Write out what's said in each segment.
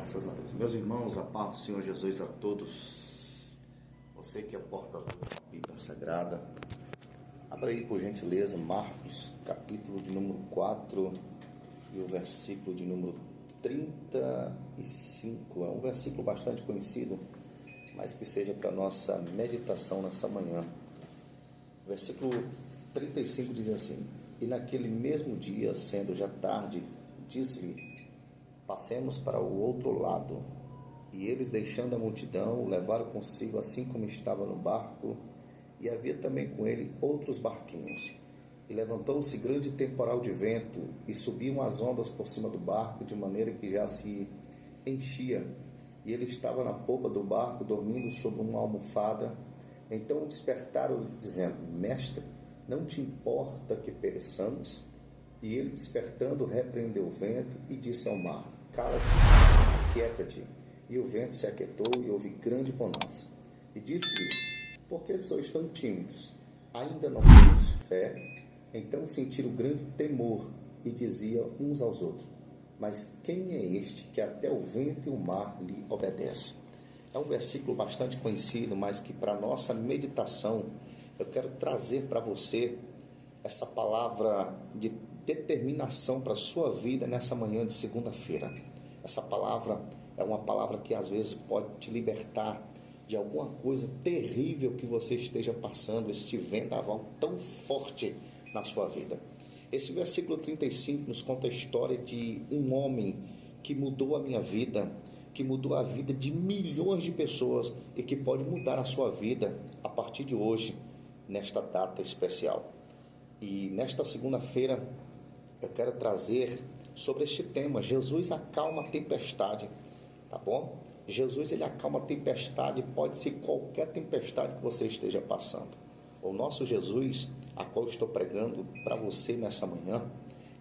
Graças a Deus. Meus irmãos, a paz do Senhor Jesus a todos. Você que é portador da Bíblia Sagrada, abra aí por gentileza Marcos, capítulo de número 4 e o versículo de número 35. É um versículo bastante conhecido, mas que seja para nossa meditação nessa manhã. O versículo 35 diz assim: E naquele mesmo dia, sendo já tarde, disse-lhe: Passemos para o outro lado. E eles, deixando a multidão, o levaram consigo assim como estava no barco, e havia também com ele outros barquinhos. E levantou-se grande temporal de vento, e subiam as ondas por cima do barco, de maneira que já se enchia. E ele estava na popa do barco, dormindo sobre uma almofada. Então despertaram-lhe, dizendo: Mestre, não te importa que pereçamos? E ele, despertando, repreendeu o vento e disse ao mar: Cala-te, aquieta-te. E o vento se aquietou e houve grande bonança. E disse-lhes: Por que sois tão tímidos? Ainda não teis fé? Então sentiram grande temor e diziam uns aos outros: Mas quem é este que até o vento e o mar lhe obedecem? É um versículo bastante conhecido, mas que para nossa meditação eu quero trazer para você essa palavra de determinação para a sua vida nessa manhã de segunda-feira. Essa palavra é uma palavra que às vezes pode te libertar de alguma coisa terrível que você esteja passando, este vendaval tão forte na sua vida. Esse versículo 35 nos conta a história de um homem que mudou a minha vida, que mudou a vida de milhões de pessoas e que pode mudar a sua vida a partir de hoje, nesta data especial. E nesta segunda-feira eu quero trazer sobre este tema: Jesus acalma a tempestade, tá bom? Jesus, ele acalma a tempestade, pode ser qualquer tempestade que você esteja passando. O nosso Jesus, a qual eu estou pregando para você nessa manhã,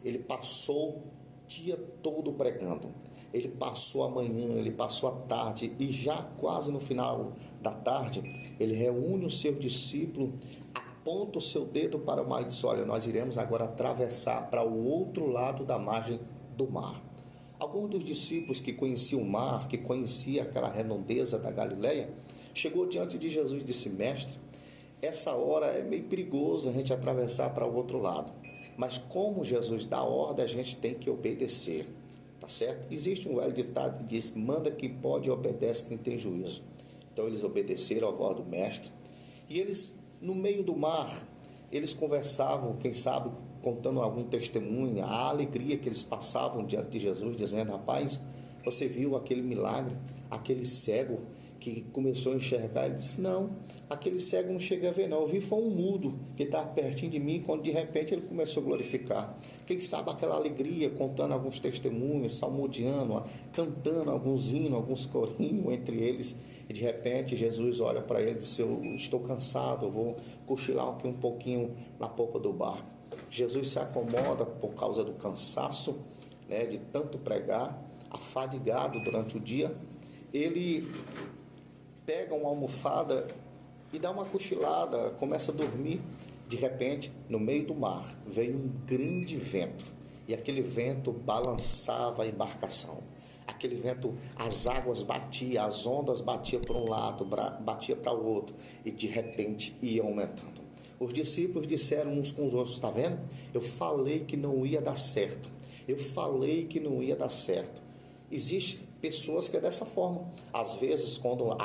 ele passou o dia todo pregando. Ele passou a manhã, ele passou a tarde, e já quase no final da tarde, ele reúne o seu discípulo, aponta o seu dedo para o mar e diz: Olha, nós iremos agora atravessar para o outro lado da margem do mar. Alguns dos discípulos que conheciam o mar, que conheciam aquela redondeza da Galileia, chegou diante de Jesus e disse: Mestre, essa hora é meio perigoso a gente atravessar para o outro lado, mas como Jesus dá ordem, a gente tem que obedecer, tá certo? Existe um velho ditado que diz: manda quem pode e obedece quem tem juízo. Então eles obedeceram à voz do mestre, e eles, no meio do mar, eles conversavam, quem sabe, contando algum testemunho, a alegria que eles passavam diante de Jesus, dizendo: Rapaz, você viu aquele milagre, aquele cego que começou a enxergar? Ele disse: Não, aquele cego não cheguei a ver não, eu vi foi um mudo que estava pertinho de mim, quando de repente ele começou a glorificar. Quem sabe aquela alegria, contando alguns testemunhos, salmodiando, cantando alguns hinos, alguns corinhos entre eles, e de repente Jesus olha para ele e diz: Eu estou cansado, eu vou cochilar aqui um pouquinho na popa do barco. Jesus se acomoda por causa do cansaço, né, de tanto pregar, afadigado durante o dia. Ele pega uma almofada e dá uma cochilada, começa a dormir. De repente, no meio do mar, veio um grande vento, e aquele vento balançava a embarcação. Aquele vento, as águas batiam, as ondas batiam para um lado, batia para o outro, e de repente ia aumentando. Os discípulos disseram uns com os outros: Está vendo? Eu falei que não ia dar certo. Eu falei que não ia dar certo. Existem pessoas que é dessa forma. Às vezes, quando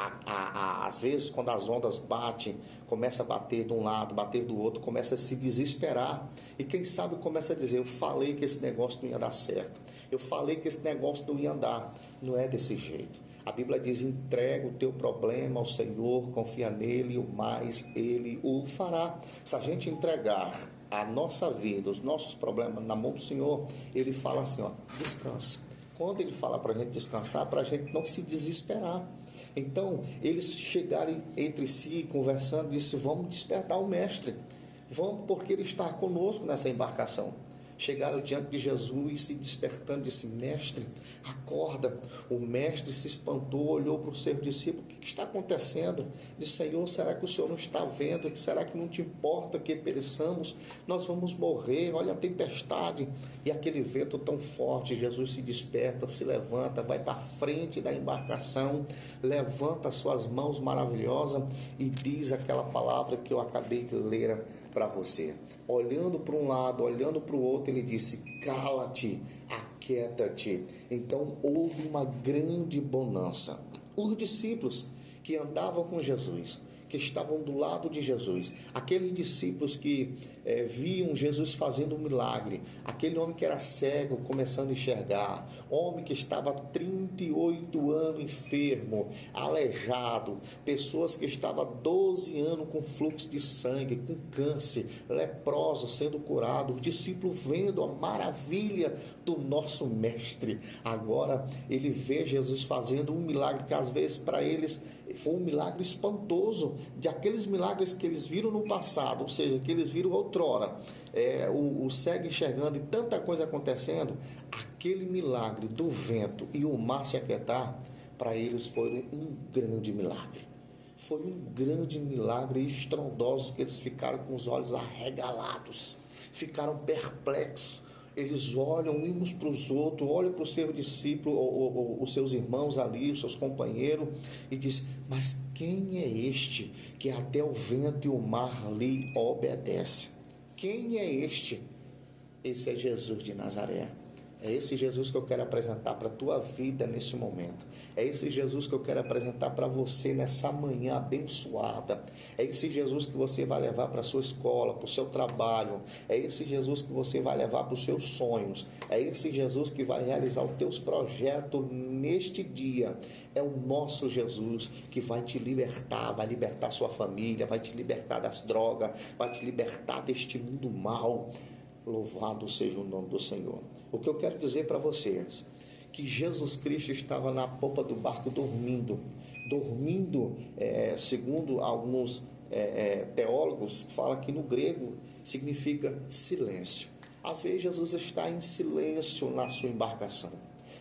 as ondas batem, começa a bater de um lado, bater do outro, começa a se desesperar. E quem sabe começa a dizer: Eu falei que esse negócio não ia dar certo. Eu falei que esse negócio não ia andar. Não é desse jeito. A Bíblia diz: entrega o teu problema ao Senhor, confia nele, e o mais ele o fará. Se a gente entregar a nossa vida, os nossos problemas na mão do Senhor, ele fala assim: descansa. Quando ele fala para a gente descansar, para a gente não se desesperar. Então, eles chegaram entre si, conversando, e disse: Vamos despertar o mestre. Vamos, porque ele está conosco nessa embarcação. chegaram diante de Jesus, se despertando, disse: mestre, acorda. O mestre se espantou, olhou para os seus discípulos: o que está acontecendo? Disse: Senhor, será que o Senhor não está vendo? Será que não te importa que pereçamos? Nós vamos morrer, olha a tempestade. E aquele vento tão forte. Jesus se desperta, se levanta, vai para a frente da embarcação, levanta as suas mãos maravilhosas e diz aquela palavra que eu acabei de ler para você. Olhando para um lado, olhando para o outro, ele disse: cala-te, aquieta-te. Então houve uma grande bonança. Os discípulos que andavam com Jesus, que estavam do lado de Jesus, aqueles discípulos que viam Jesus fazendo um milagre, aquele homem que era cego começando a enxergar, homem que estava há 38 anos enfermo, aleijado, pessoas que estavam há 12 anos com fluxo de sangue, com câncer, leprosos sendo curados, os discípulos vendo a maravilha do nosso mestre. Agora ele vê Jesus fazendo um milagre que às vezes para eles foi um milagre espantoso, de aqueles milagres que eles viram no passado, ou seja, que eles viram outrora, o cego enxergando e tanta coisa acontecendo. Aquele milagre do vento e o mar se aquietar, para eles foi um grande milagre. Foi um grande milagre estrondoso, que eles ficaram com os olhos arregalados, ficaram perplexos. Eles olham uns para os outros, olham para o seu discípulo, os seus irmãos ali, os seus companheiros, e diz: mas quem é este que até o vento e o mar lhe obedece? Quem é este? Esse é Jesus de Nazaré. É esse Jesus que eu quero apresentar para a tua vida nesse momento. É esse Jesus que eu quero apresentar para você nessa manhã abençoada. É esse Jesus que você vai levar para a sua escola, para o seu trabalho. É esse Jesus que você vai levar para os seus sonhos. É esse Jesus que vai realizar os teus projetos neste dia. É o nosso Jesus que vai te libertar, vai libertar sua família, vai te libertar das drogas, vai te libertar deste mundo mal. Louvado seja o nome do Senhor. O que eu quero dizer para vocês, que Jesus Cristo estava na popa do barco dormindo, segundo alguns teólogos, fala que no grego significa silêncio. Às vezes Jesus está em silêncio na sua embarcação.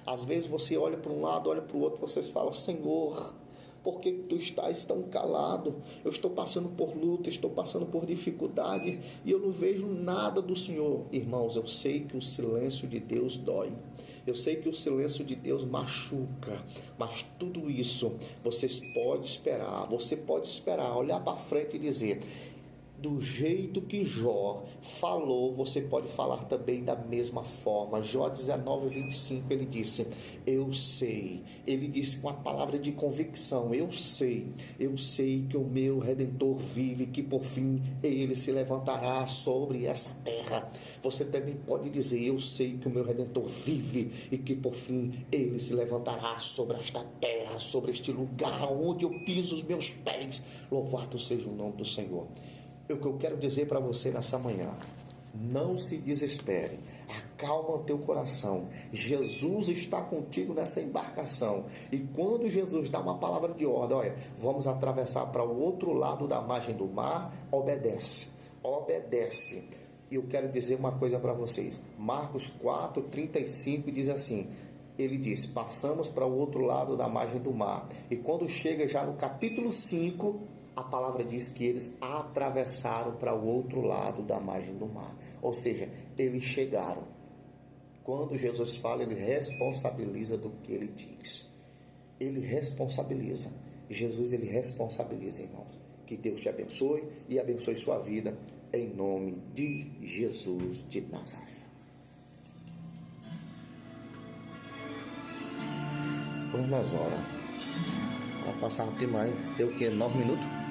Às vezes você olha para um lado, olha para o outro, vocês falam: Senhor, por que tu estás tão calado? Eu estou passando por luta, estou passando por dificuldade e eu não vejo nada do Senhor. Irmãos, eu sei que o silêncio de Deus dói. Eu sei que o silêncio de Deus machuca, mas tudo isso você pode esperar, olhar para frente e dizer: do jeito que Jó falou, você pode falar também da mesma forma. Jó 19:25, ele disse: eu sei. Ele disse com a palavra de convicção: eu sei que o meu Redentor vive, que por fim ele se levantará sobre essa terra. Você também pode dizer: eu sei que o meu Redentor vive e que por fim ele se levantará sobre esta terra, sobre este lugar onde eu piso os meus pés. Louvado seja o nome do Senhor. O que eu quero dizer para você nessa manhã: não se desespere, acalma o teu coração. Jesus está contigo nessa embarcação, e quando Jesus dá uma palavra de ordem: olha, vamos atravessar para o outro lado da margem do mar, obedece. E eu quero dizer uma coisa para vocês. Marcos 4:35 diz assim, ele diz: passamos para o outro lado da margem do mar, e quando chega já no capítulo 5, a palavra diz que eles atravessaram para o outro lado da margem do mar. Ou seja, eles chegaram. Quando Jesus fala, ele responsabiliza do que ele diz. Ele responsabiliza. Jesus, ele responsabiliza, irmãos. Que Deus te abençoe e abençoe sua vida, em nome de Jesus de Nazaré. Vamos nas horas. Vamos passar demais. Deu o quê? 9 minutos?